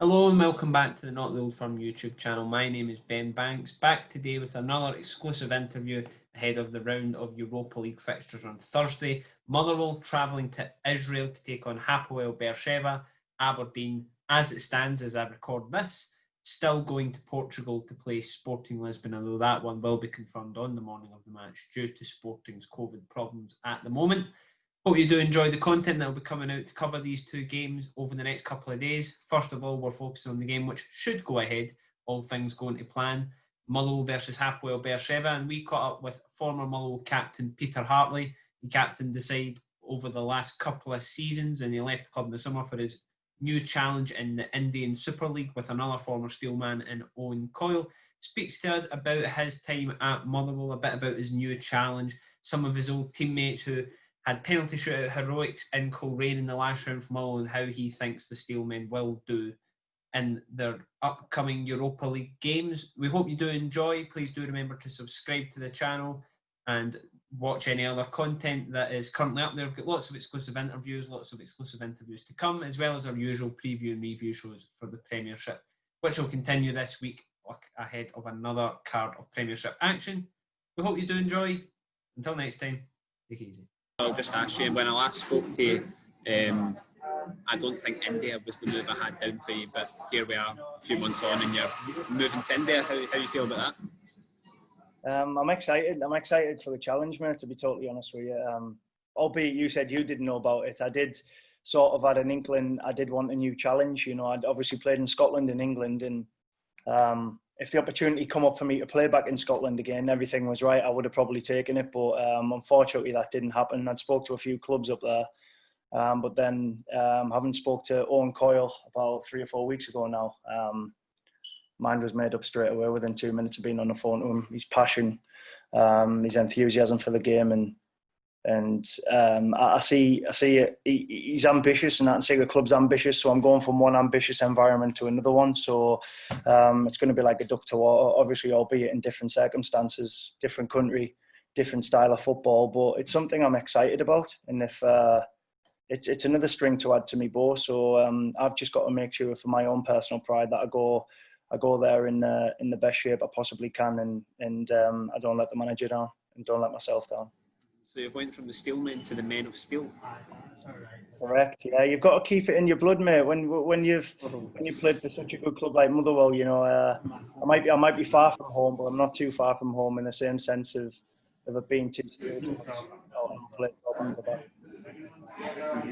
Hello and welcome back to the Not the Old Firm YouTube channel. My name is Ben Banks, back today with another exclusive interview ahead of the round of Europa League fixtures on Thursday. Motherwell travelling to Israel to take on Hapoel Beersheva. Aberdeen, as it stands as I record this, still going to Portugal to play Sporting Lisbon, although that one will be confirmed on the morning of the match due to Sporting's COVID problems at the moment. Hope you do enjoy the content that will be coming out to cover these two games over the next couple of days. First of all, we're focusing on the game which should go ahead, all things going to plan. Motherwell versus Hapoel Beersheva, and we caught up with former Motherwell captain Peter Hartley. He captained the side over the last couple of seasons, and he left the club in the summer for his new challenge in the Indian Super League with another former Steelman in Owen Coyle. Speaks to us about his time at Motherwell, a bit about his new challenge, some of his old teammates who had penalty shootout heroics in Coleraine in the last round from Motherwell, and how he thinks the Steelmen will do in their upcoming Europa League games. We hope you do enjoy. Please do remember to subscribe to the channel and watch any other content that is currently up there. We've got lots of exclusive interviews to come, as well as our usual preview and review shows for the Premiership, which will continue this week ahead of another card of Premiership action. We hope you do enjoy. Until next time, take it easy. I'll just ask you, when I last spoke to you, I don't think India was the move I had down for you, but here we are a few months on and you're moving to India. How do you feel about that? I'm excited. I'm excited for the challenge, mate, to be totally honest with you. Albeit you said you didn't know about it. I did sort of had an inkling I did want a new challenge. You know, I'd obviously played in Scotland and England, and if the opportunity come up for me to play back in Scotland again, everything was right, I would have probably taken it. But unfortunately, that didn't happen. I'd spoke to a few clubs up there. But then having spoke to Owen Coyle about 3 or 4 weeks ago now, mind was made up straight away within 2 minutes of being on the phone to him. His passion, his enthusiasm for the game, and I see it. He's ambitious, and I can see the club's ambitious. So I'm going from one ambitious environment to another one. So it's going to be like a duck to water, obviously, albeit in different circumstances, different country, different style of football. But it's something I'm excited about, and if it's another string to add to me bow. So I've just got to make sure, for my own personal pride, that I go there in the best shape I possibly can, and I don't let the manager down and don't let myself down. So you went from the Steelmen to the Men of Steel. Correct. Yeah, you've got to keep it in your blood, mate. When you played for such a good club like Motherwell, you know, I might be far from home, but I'm not too far from home in the same sense of it being too stereotypical.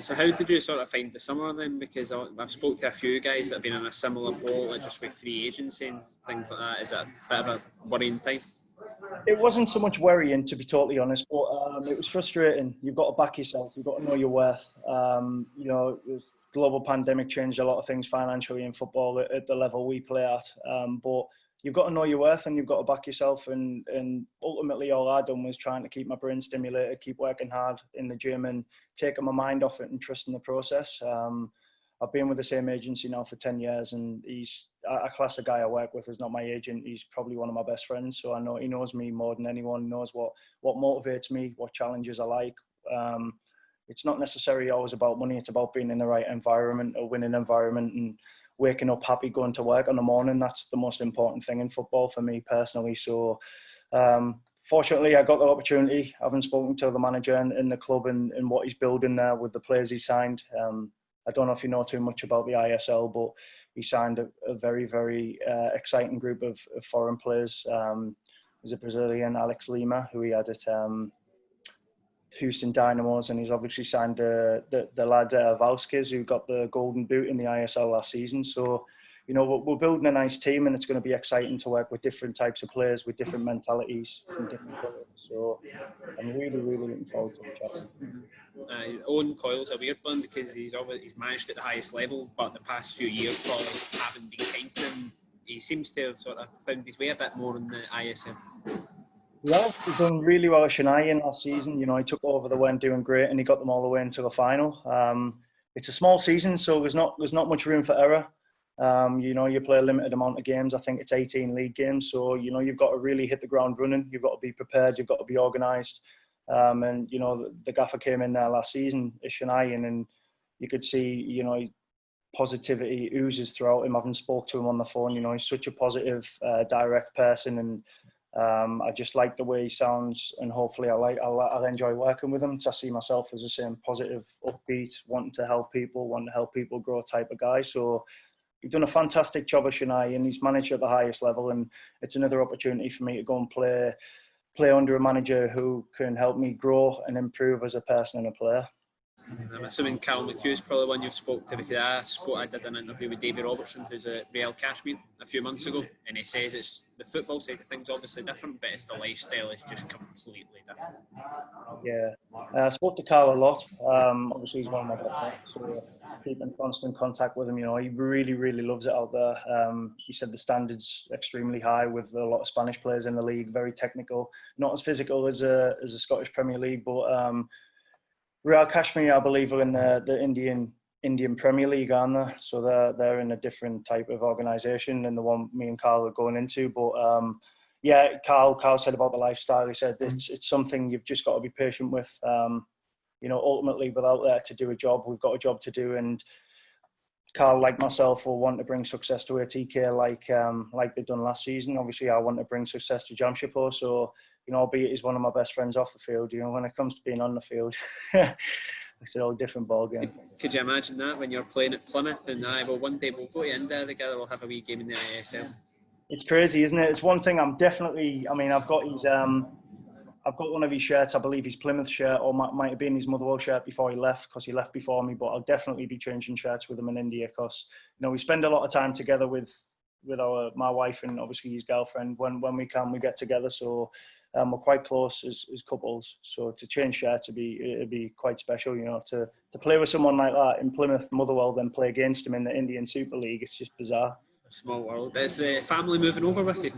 So how did you sort of find the summer then? Because I've spoke to a few guys that have been in a similar boat, just with free agency and things like that. Is it a bit of a worrying time? It wasn't so much worrying, to be totally honest, but it was frustrating. You've got to back yourself. You've got to know your worth. You know, the global pandemic changed a lot of things financially in football at the level we play at. But you've got to know your worth, and you've got to back yourself. And ultimately, all I done was trying to keep my brain stimulated, keep working hard in the gym, and taking my mind off it and trusting the process. I've been with the same agency now for 10 years, and I class the guy I work with as not my agent. He's probably one of my best friends, so I know he knows me more than anyone. He knows what motivates me, what challenges I like. It's not necessarily always about money. It's about being in the right environment, a winning environment, and waking up happy going to work in the morning. That's the most important thing in football for me personally. So fortunately, I got the opportunity. I haven't spoken to the manager in the club and what he's building there with the players he signed. I don't know if you know too much about the ISL, but he signed a very, very exciting group of foreign players. There's a Brazilian, Alex Lima, who he had at Houston Dynamos, and he's obviously signed the lad Valskis, who got the golden boot in the ISL last season. So, you know, we're building a nice team, and it's going to be exciting to work with different types of players with different mentalities from different players. So I'm really, really looking forward to the challenge. Owen Coyle's a weird one because he's managed at the highest level, but the past few years probably haven't been kind to him. He seems to have sort of found his way a bit more in the ISL. Yeah, he's done really well at Chennai last season. You know, he took over, they weren't doing great, and he got them all the way into the final. It's a small season, so there's not much room for error. You know, you play a limited amount of games. I think it's 18 league games, so you know you've got to really hit the ground running. You've got to be prepared. You've got to be organised. And you know, the gaffer came in there last season at Chennai, and you could see, you know, positivity oozes throughout him. I haven't spoke to him on the phone. You know, he's such a positive, direct person, and I just like the way he sounds, and hopefully I'll enjoy working with him. I see myself as the same positive, upbeat, wanting to help people grow type of guy. So he's done a fantastic job at Chennai, and he's managed at the highest level, and it's another opportunity for me to go and play under a manager who can help me grow and improve as a person and a player. I'm assuming Carl McHugh is probably one you've spoke to, because I did an interview with David Robertson, who's at Real Kashmir, a few months ago, and he says it's the football side of things obviously different, but it's the lifestyle is just completely different. Yeah, I spoke to Carl a lot. Obviously, he's one of my best friends, so keep in constant contact with him. You know, he really, really loves it out there. He said the standards extremely high with a lot of Spanish players in the league, very technical, not as physical as a Scottish Premier League, but Real Kashmir, I believe, are in the Indian Premier League, aren't they? So they're in a different type of organisation than the one me and Carl are going into. But yeah, Carl said about the lifestyle. He said it's something you've just got to be patient with. You know, ultimately, we're out there to do a job. We've got a job to do, and Carl, like myself, will want to bring success to ATK like they've done last season. Obviously, I want to bring success to Jamshedpur. So, you know, albeit he's one of my best friends off the field, you know, when it comes to being on the field, it's a whole different ballgame. Could you imagine that when you're playing at Plymouth and one day we'll go to India together, we'll have a wee game in the ISL? It's crazy, isn't it? It's one thing I've got one of his shirts, I believe his Plymouth shirt, or might have been his Motherwell shirt before he left, because he left before me, but I'll definitely be changing shirts with him in India, because, you know, we spend a lot of time together with my wife and obviously his girlfriend. When we can, we get together, so we're quite close as couples. So to change shirts it'd be quite special, you know, to play with someone like that in Plymouth, Motherwell, then play against him in the Indian Super League. It's just bizarre. Small world. Is the family moving over with you?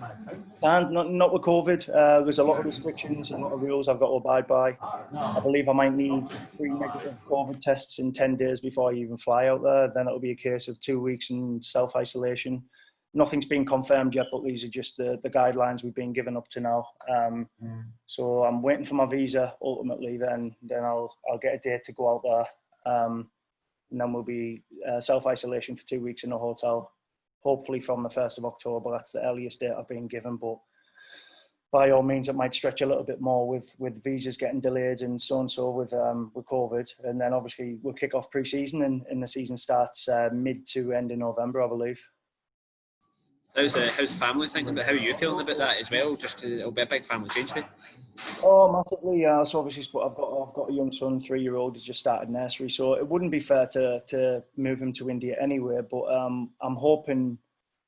And not with COVID. There's a lot of restrictions, a lot of rules I've got to abide by. I believe I might need 3 negative COVID tests in 10 days before I even fly out there. Then it'll be a case of 2 weeks in self-isolation. Nothing's been confirmed yet, but these are just the guidelines we've been given up to now. So I'm waiting for my visa ultimately. Then I'll get a date to go out there. And then we'll be self-isolation for 2 weeks in a hotel. Hopefully from the 1st of October. That's the earliest date I've been given, but by all means it might stretch a little bit more with visas getting delayed and so with COVID. And then obviously we'll kick off pre-season, and the season starts mid to end of November, I believe. How's the family thinking about? How are you feeling about that as well? It'll be a big family change for you. Oh, massively. So obviously, I've got a young son, 3-year-old, who's just started nursery. So it wouldn't be fair to move him to India anyway. But I'm hoping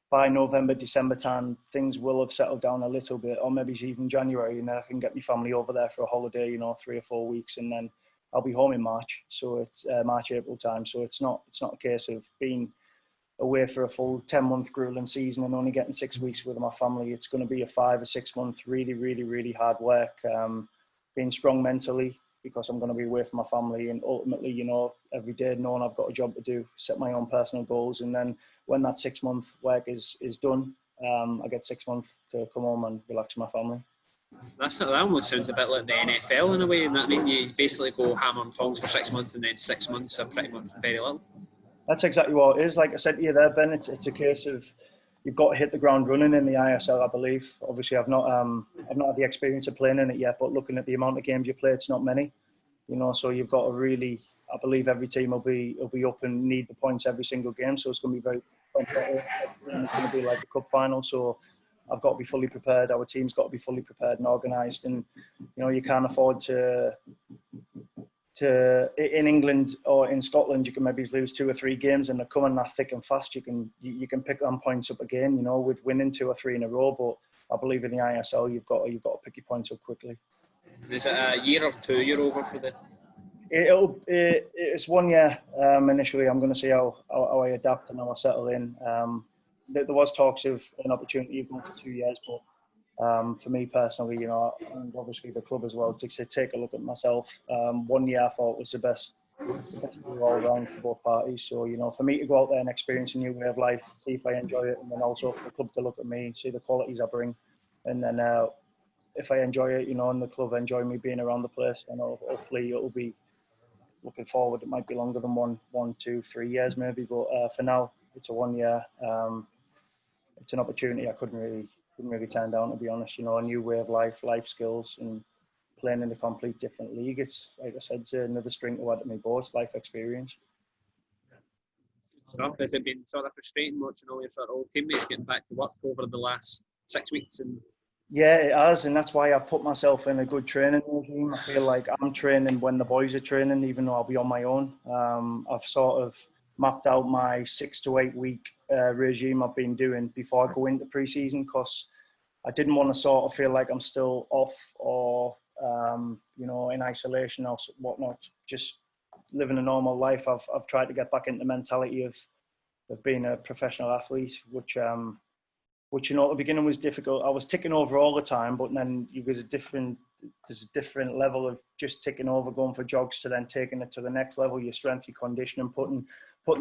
by November, December time, things will have settled down a little bit, or maybe even January, and then I can get my family over there for a holiday, you know, 3 or 4 weeks, and then I'll be home in March. So it's March, April time. So it's not a case of being away for a full 10-month grueling season and only getting 6 weeks with my family. It's going to be a 5 or 6 month really, really, really hard work. Being strong mentally, because I'm going to be away from my family, and ultimately, you know, every day knowing I've got a job to do, set my own personal goals, and then when that 6 month work is done, I get 6 months to come home and relax with my family. That almost sounds a bit like the NFL in a way, and that means you basically go hammer and tongs for 6 months, and then 6 months are pretty much very little. That's exactly what it is. Like I said to you there, Ben, it's a case of you've got to hit the ground running in the ISL, I believe. Obviously, I've not had the experience of playing in it yet, but looking at the amount of games you play, it's not many. You know, so you've got to really, I believe every team will be up and need the points every single game. So it's going to be very competitive. It's going to be like a cup final. So I've got to be fully prepared. Our team's got to be fully prepared and organised. And, you know, you can't afford to in England or in Scotland, you can maybe lose 2 or 3 games and they're coming that thick and fast. You can pick them points up again, you know, with winning 2 or 3 in a row. But I believe in the ISL, you've got to pick your points up quickly. Is it a year or 2 you're over for the? It's 1 year initially. I'm going to see how I adapt and how I settle in. There was talks of an opportunity of going for 2 years, but for me personally, you know, and obviously the club as well, to take a look at myself. 1 year I thought was the best deal all round for both parties. So, you know, for me to go out there and experience a new way of life, see if I enjoy it, and then also for the club to look at me, see the qualities I bring, and then if I enjoy it, you know, and the club enjoy me being around the place, then hopefully it'll be looking forward, it might be longer than one, 2, 3 years maybe. But for now, it's a 1 year. It's an opportunity I couldn't really turn down, to be honest. You know, a new way of life skills, and playing in a complete different league. It's, like I said, it's another string to add to my bow. It's life experience. Has it been sort of frustrating watching all your sort of old teammates getting back to work over the last 6 weeks? And yeah, it has, and that's why I've put myself in a good training regime. I feel like I'm training when the boys are training, even though I'll be on my own. I've sort of mapped out my 6 to 8 week regime I've been doing before I go into pre-season, because I didn't want to sort of feel like I'm still off or you know, in isolation or whatnot. Just living a normal life. I've tried to get back into the mentality of being a professional athlete, which you know, at the beginning was difficult. I was ticking over all the time, but then there's a different level of just ticking over, going for jogs, to then taking it to the next level, your strength, your conditioning, putting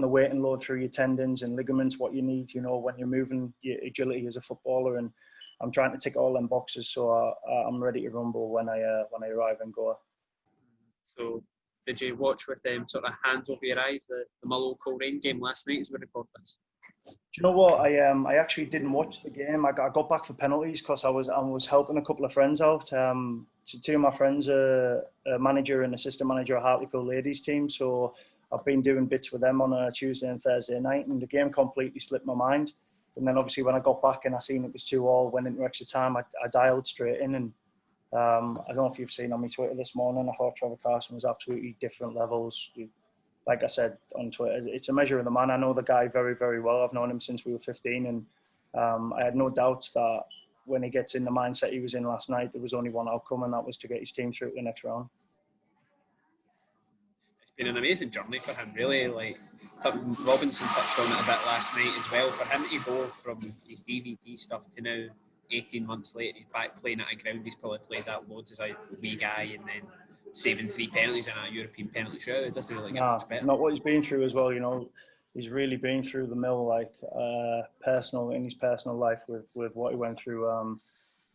the weight and load through your tendons and ligaments, what you need, you know, when you're moving, your agility as a footballer. And I'm trying to tick all them boxes, so I'm ready to rumble when I arrive in Goa. So, did you watch with them sort of hands over your eyes the Motherwell Coleraine game last night as we record this? Do you know what? I actually didn't watch the game. I got back for penalties because I was helping a couple of friends out. Two of my friends are a manager and assistant manager at Hartlepool ladies team, so I've been doing bits with them on a Tuesday and Thursday night, and the game completely slipped my mind. And then obviously when I got back and I seen it was 2-2, went into extra time, I dialed straight in. And I don't know if you've seen on my Twitter this morning, I thought Trevor Carson was absolutely different levels. Like I said on Twitter, it's a measure of the man. I know the guy very, very well. I've known him since we were 15, and I had no doubts that when he gets in the mindset he was in last night, there was only one outcome, and that was to get his team through to the next round. It's been an amazing journey for him, really. Like Robinson touched on it a bit last night as well. For him to go from his DVD stuff to now 18 months later, he's back playing at a ground he's probably played at loads as a wee guy, and then saving 3 penalties in a European penalty shootout. It doesn't really get much better. Not what he's been through as well, you know. He's really been through the mill, like in his personal life with what he went through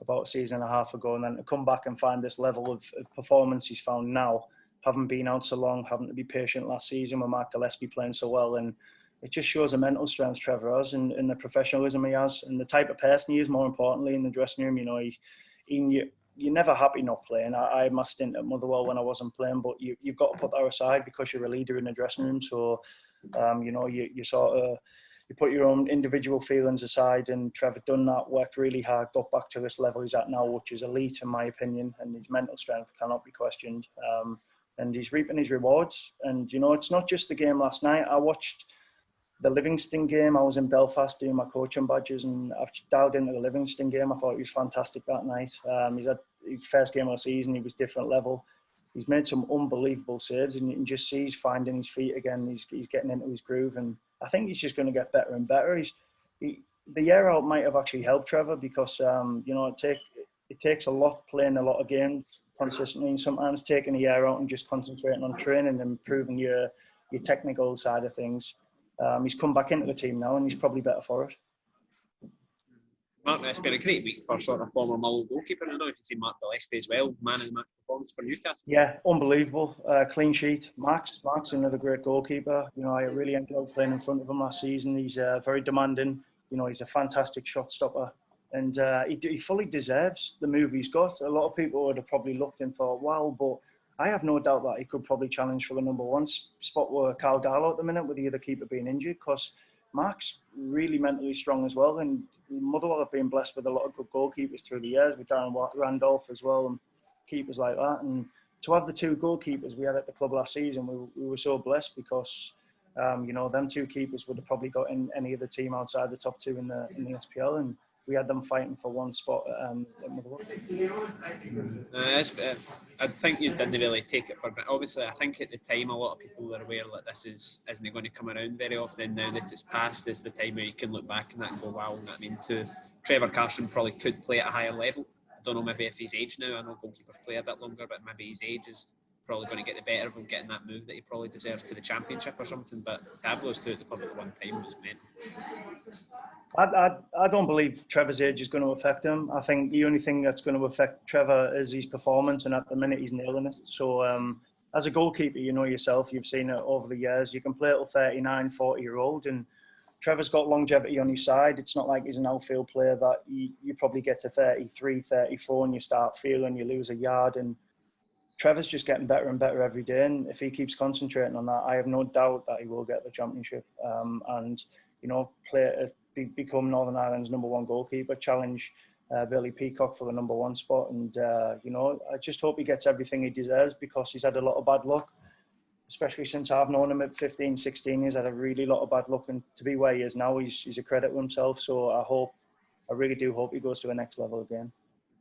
about a season and a half ago, and then to come back and find this level of performance he's found now, having been out so long, having to be patient last season with Mark Gillespie playing so well, and it just shows the mental strength Trevor has and the professionalism he has and the type of person he is, more importantly, in the dressing room. You know, you're never happy not playing. I had my stint at Motherwell when I wasn't playing, but you've got to put that aside because you're a leader in the dressing room. So, you know, you sort of, you put your own individual feelings aside, and Trevor done that, worked really hard, got back to this level he's at now, which is elite in my opinion, and his mental strength cannot be questioned. And he's reaping his rewards. And, you know, it's not just the game last night. I watched the Livingston game. I was in Belfast doing my coaching badges, and I've dialed into the Livingston game. I thought he was fantastic that night. He's had his first game of the season. He was different level. He's made some unbelievable saves, and you can just see he's finding his feet again. He's getting into his groove, and I think he's just going to get better and better. The year out might have actually helped Trevor because you know, it takes a lot playing a lot of games consistently, and sometimes taking a year out and just concentrating on training and improving your technical side of things. He's come back into the team now, and he's probably better for it. Mark, it's been a great week for sort of former Motherwell goalkeeper. I don't know if you've seen Mark Gillespie as well, man of the match performance for Newcastle. Yeah, unbelievable. Clean sheet. Mark's another great goalkeeper. You know, I really enjoyed playing in front of him last season. He's very demanding. You know, he's a fantastic shot stopper. And he fully deserves the move he's got. A lot of people would have probably looked and thought, wow, but I have no doubt that he could probably challenge for the number 1 spot with Carl Darlow at the minute, with the other keeper being injured, because Mark's really mentally strong as well. And Motherwell have been blessed with a lot of good goalkeepers through the years, with Darren Randolph as well, and keepers like that. And to have the 2 goalkeepers we had at the club last season, we were so blessed because, you know, them 2 keepers would have probably got in any other team outside the top 2 in the SPL, and we had them fighting for 1 spot at Motherwell. I think you didn't really take it for granted. Obviously, I think at the time a lot of people were aware that this isn't going to come around very often. Now that it's passed, is the time where you can look back and that and go, wow. I mean, Trevor Carson probably could play at a higher level. I don't know, maybe if his age now. I know goalkeepers play a bit longer, but maybe his age is probably going to get the better of him getting that move that he probably deserves to the Championship or something. But to have those 2 at the club at one time was meant. I don't believe Trevor's age is going to affect him. I think the only thing that's going to affect Trevor is his performance, and at the minute he's nailing it. So as a goalkeeper, you know yourself, you've seen it over the years, you can play till 39, 40-year-old, and Trevor's got longevity on his side. It's not like he's an outfield player that you probably get to 33, 34 and you start feeling you lose a yard. And Trevor's just getting better and better every day. And if he keeps concentrating on that, I have no doubt that he will get the championship and, you know, become Northern Ireland's #1 goalkeeper, challenge Billy Peacock for the #1 spot. And, you know, I just hope he gets everything he deserves, because he's had a lot of bad luck. Especially since I've known him at 15, 16 years, had a really lot of bad luck, and to be where he is now, he's a credit to himself. So I really do hope he goes to the next level again.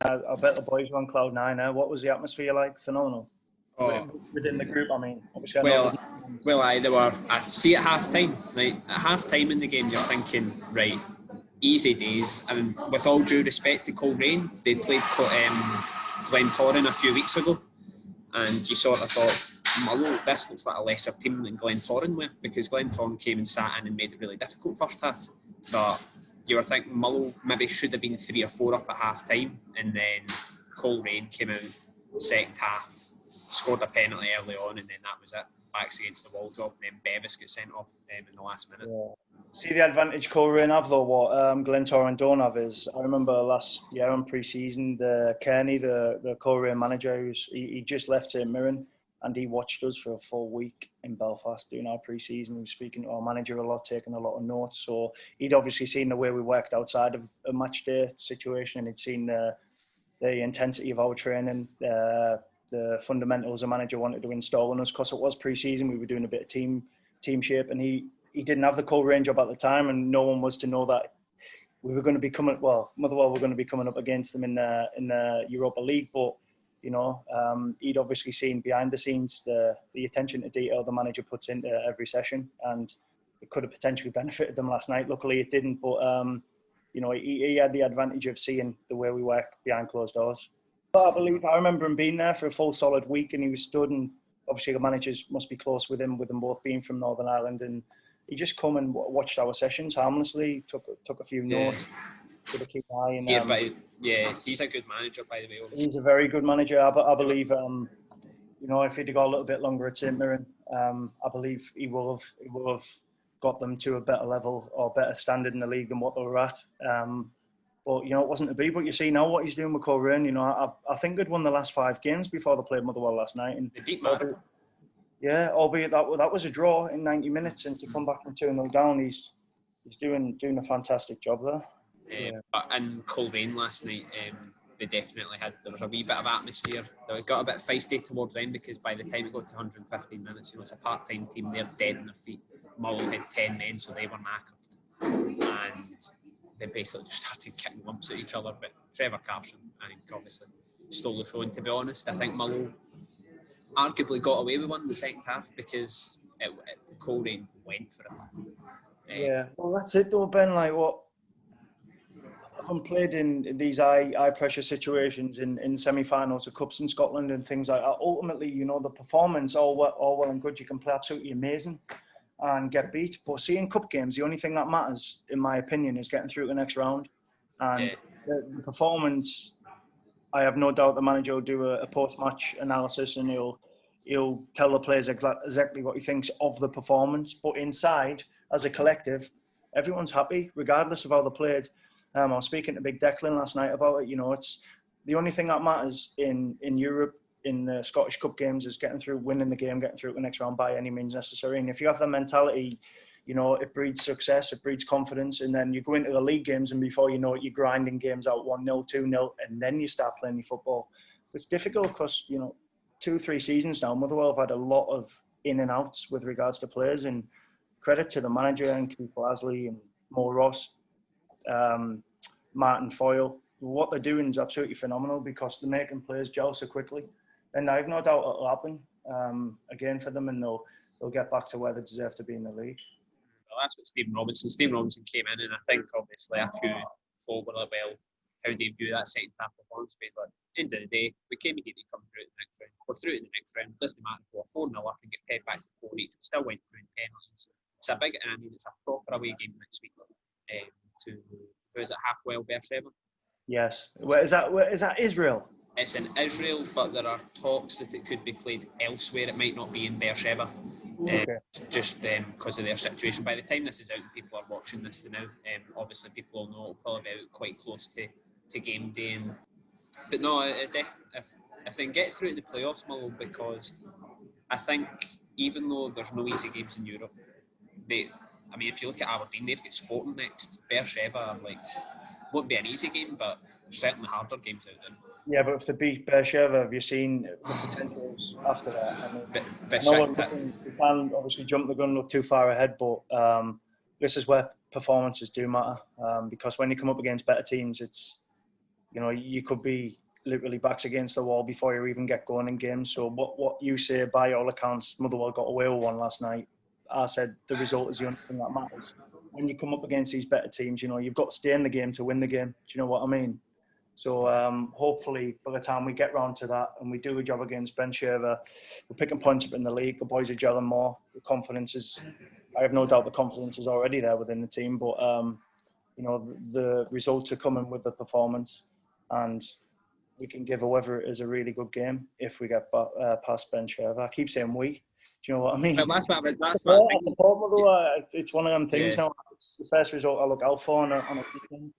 I bet the boys were on cloud nine. What was the atmosphere like? Phenomenal. Within the group, I mean. Obviously, I see at half time, right? At half time in the game, you're thinking, right, easy days. And with all due respect to Coleraine, they played Glentoran a few weeks ago, and you sort of thought, Mullow, this looks like a lesser team than Glentoran were, because Glentoran came and sat in and made it really difficult first half. But you were thinking Mullow maybe should have been 3 or 4 up at half time, and then Coleraine came out second half, scored a penalty early on, and then that was it. Backs against the wall job, and then Bevis got sent off in the last minute. Yeah. See the advantage Coleraine have though, what Glentoran don't have is, I remember last year in pre-season, Kearney, the Coleraine manager, he just left St Mirren, and he watched us for a full week in Belfast doing our pre-season. He was speaking to our manager a lot, taking a lot of notes. So he'd obviously seen the way we worked outside of a match day situation, and he'd seen the intensity of our training, the fundamentals the manager wanted to install on us, because it was pre-season. We were doing a bit of team shape, and he didn't have the Coleraine job at the time, and no one was to know that we were going to be Motherwell were going to be coming up against them in the Europa League. But you know, he'd obviously seen behind the scenes the attention to detail the manager puts into every session, and it could have potentially benefited them last night. Luckily, it didn't. But you know, he had the advantage of seeing the way we work behind closed doors. But I remember him being there for a full solid week, and he was stood, and obviously the managers must be close with them both being from Northern Ireland, and he just come and watched our sessions harmlessly, took a few notes. With a keen eye, and he's a good manager, by the way. He's a very good manager. I believe, you know, if he'd got a little bit longer at St Mirren, I believe he will have got them to a better level or better standard in the league than what they were at. But you know, it wasn't to be. But you see now what he's doing with Coleraine. You know, I think they'd won the last 5 games before they played Motherwell last night, and they beat Motherwell. Yeah, albeit that was a draw in 90 minutes, and to come back from 2-0 down, he's doing a fantastic job there. But in Coleraine last night, they definitely there was a wee bit of atmosphere. They got a bit feisty towards them, because by the time it got to 115 minutes, you know, it's a part-time team, they're dead on their feet. Mullow had 10 men, so they were knackered. And they basically just started kicking lumps at each other. But Trevor Carson, I think, obviously stole the show. And to be honest, I think Mullow arguably got away with one in the second half, because Coleraine went for it. Yeah, well, that's it though, Ben. Like, what? I've played in these high pressure situations in semi-finals of cups in Scotland and things like that. Ultimately, you know, the performance, all well and good, you can play absolutely amazing and get beat. But see, in cup games, the only thing that matters, in my opinion, is getting through to the next round. And the performance, I have no doubt the manager will do a post-match analysis, and he'll tell the players exactly what he thinks of the performance. But inside, as a collective, everyone's happy, regardless of how they played. I was speaking to Big Declan last night about it. You know, it's the only thing that matters in Europe, in the Scottish Cup games, is getting through, winning the game, getting through to the next round by any means necessary. And if you have that mentality, you know, it breeds success, it breeds confidence. And then you go into the league games, and before you know it, you're grinding games out 1-0, 2-0, and then you start playing your football. It's difficult because, you know, 2-3 seasons now, Motherwell have had a lot of in and outs with regards to players. And credit to the manager and Keith Lasley and Mo Ross, Martin Foyle. What they're doing is absolutely phenomenal, because they're making players gel so quickly, and I have no doubt it'll happen again for them, and they'll get back to where they deserve to be in the league. Well, that's what Stephen Robinson came in, and I think obviously a few folk were like, well, how do you view that second half performance? Basically, at the end of the day, we came here to come through to the next round. We're through to the next round. It doesn't matter if we're 4-0 up and get paid back to 4 each. We still went through in penalties. It's a big, and I mean, it's a proper away game next week to, who is it, Halfwell, Beersheba? Yes. Where is that? Is that Israel? it's in Israel, but there are talks that it could be played elsewhere. It might not be in Beersheba, just because of their situation. By the time this is out and people are watching this now, obviously people will know it'll probably be out quite close to game day. But no, if they can get through to the playoffs, Motherwell, because I think even though there's no easy games in Europe, if you look at Aberdeen, they've got Sporting next. Beersheba, won't be an easy game, but certainly harder games out there. Yeah, but if they beat Beersheba, have you seen the potentials after that? I know we can't obviously jump the gun, look too far ahead, but this is where performances do matter. Because when you come up against better teams, it's, you could be literally backs against the wall before you even get going in games. So what you say, by all accounts, Motherwell got away with one last night. I said the result is the only thing that matters. When you come up against these better teams, you've got to stay in the game to win the game. Do you know what I mean? So hopefully by the time we get round to that and we do a job against Beersheba, we're picking points up in the league. The boys are gelling more. The confidence is, I have no doubt the confidence is already there within the team. But, the results are coming with the performance, and we can give whoever it is a really good game if we get past Beersheba. I keep saying we. Do you know what I mean? Well, that's what I'm thinking. It's one of them things now. It's the first result I look out for on a weekend.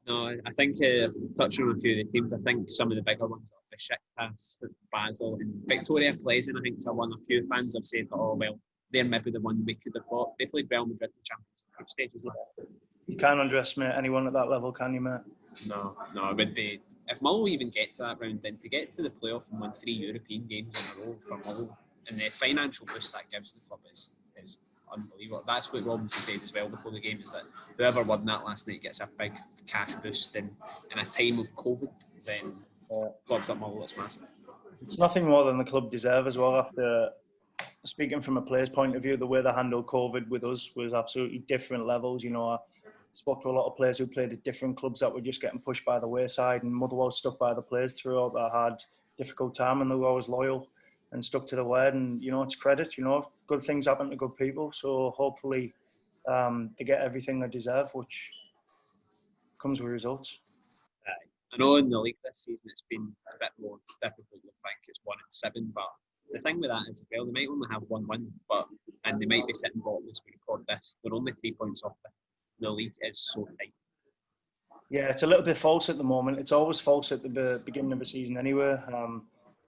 No, I think touching on a few of the teams, I think some of the bigger ones like Besiktas, Basel and Victoria Pleasant, I think are one of a few fans have said, oh well, they're maybe the one we could have got. They played Real Madrid in the Champions League stages. You can't underestimate anyone at that level, can you, mate? No, it would be. If Motherwell even get to that round, then to get to the playoff and win 3 European games in a row for Motherwell, and the financial boost that gives the club is unbelievable. That's what Robinson said as well before the game, is that whoever won that last night gets a big cash boost in a time of COVID. Then clubs like Motherwell, it's massive. It's nothing more than the club deserve as well. After speaking from a player's point of view, the way they handled COVID with us was absolutely different levels. I spoke to a lot of players who played at different clubs that were just getting pushed by the wayside, and Motherwell stuck by the players throughout that hard, difficult time, and they were always loyal and stuck to the word. And it's credit. Good things happen to good people. So hopefully they get everything they deserve, which comes with results. I know in the league this season it's been a bit more difficult. I think it's 1-7, but the thing with that is, well, they might only have 1 win, and they might be sitting bottom as we record this. They're only 3 points off the league is so tight. Yeah, it's a little bit false at the moment. It's always false at the beginning of the season anyway.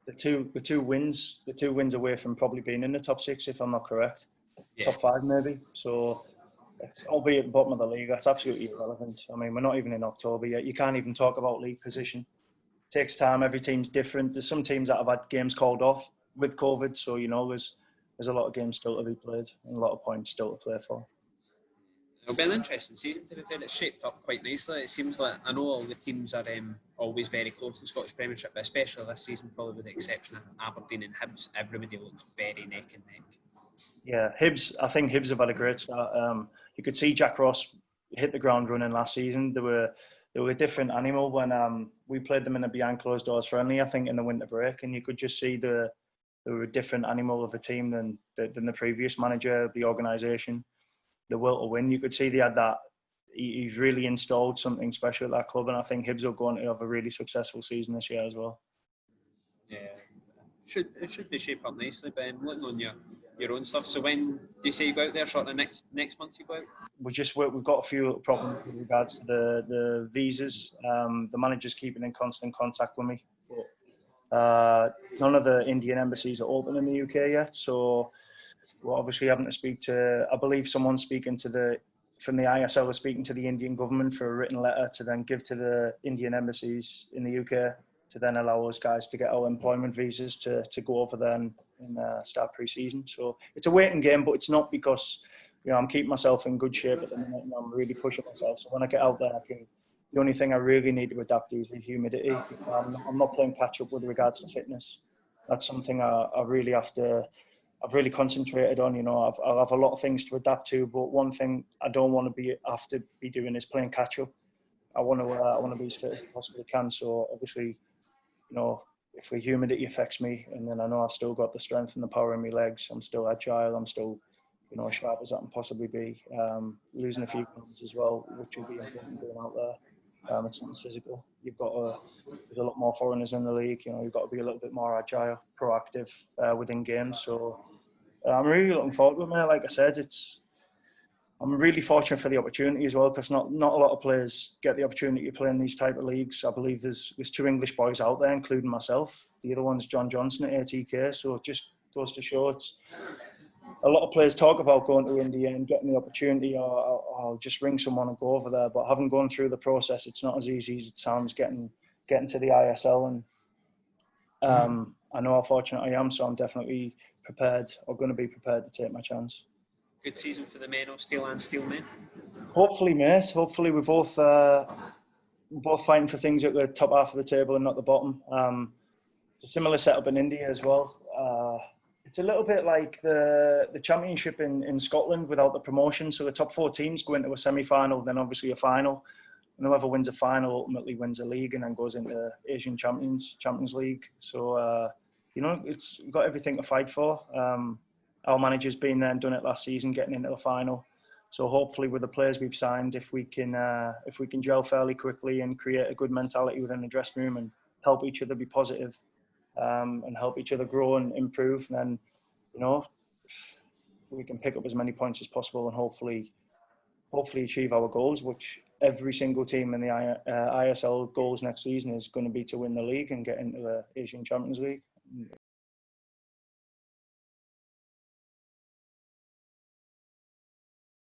The two wins away from probably being in the top 6, if I'm not correct. Yeah. Top 5 maybe. So, albeit at the bottom of the league, that's absolutely irrelevant. I mean, we're not even in October yet. You can't even talk about league position. It takes time. Every team's different. There's some teams that have had games called off with COVID, so there's a lot of games still to be played and a lot of points still to play for. It'll be an interesting season, to be fair. It's shaped up quite nicely. It seems like, I know all the teams are always very close in Scottish Premiership, but especially this season, probably with the exception of Aberdeen and Hibs, everybody looks very neck and neck. Yeah, I think Hibs have had a great start. You could see Jack Ross hit the ground running last season. They were a different animal when we played them in a behind closed doors friendly, I think, in the winter break, and you could just see they were a different animal of a team than the previous manager, the organisation. The will to win. You could see they had that. He's really installed something special at that club, and I think Hibs will go on to have a really successful season this year as well. Yeah, it should be shaped up nicely. But looking on your own stuff. So when do you say you go out there? Short of next month you go out? We've got a few problems with regards to the visas. The manager's keeping in constant contact with me. But, none of the Indian embassies are open in the UK yet, so we're obviously having to speak to, I believe someone's speaking from the ISL is speaking to the Indian government for a written letter to then give to the Indian embassies in the UK to then allow us guys to get our employment visas to go over there and start pre-season. So it's a waiting game, but it's not because I'm keeping myself in good shape at the minute and I'm really pushing myself. So when I get out there, the only thing I really need to adapt to is the humidity. I'm not playing catch up with regards to fitness. That's something I've really concentrated on. I'll have a lot of things to adapt to, but one thing I don't want to have to be doing is playing catch up. I want to be as fit as I possibly can. So obviously, if the humidity affects me, and then I know I've still got the strength and the power in my legs, I'm still agile, I'm still, as sharp as I can possibly be. Losing a few pounds as well, which will be important going out there. It's not as physical. There's a lot more foreigners in the league. You know, you've got to be a little bit more agile, proactive within games. So I'm really looking forward to it, mate. Like I said, I'm really fortunate for the opportunity as well, because not a lot of players get the opportunity to play in these type of leagues. I believe there's 2 English boys out there, including myself. The other one's John Johnson at ATK. So it just goes to show a lot of players talk about going to India and getting the opportunity, or I'll just ring someone and go over there. But having gone through the process, it's not as easy as it sounds getting to the ISL. And I know how fortunate I am, so I'm definitely prepared, or going to be prepared to take my chance. Good season for the men of Steel and Steelmen. Hopefully, mate. Hopefully, we're both fighting for things at the top half of the table and not the bottom. It's a similar setup in India as well. It's a little bit like the Championship in Scotland without the promotion. So the top 4 teams go into a semi-final, then obviously a final. And whoever wins a final ultimately wins a league and then goes into Asian Champions League. So, we've got everything to fight for. Our manager's been there and done it last season, getting into the final. So hopefully with the players we've signed, if we can gel fairly quickly and create a good mentality within the dressing room and help each other be positive, and help each other grow and improve, then, we can pick up as many points as possible and hopefully achieve our goals, which every single team in the ISL goals next season is going to be to win the league and get into the Asian Champions League.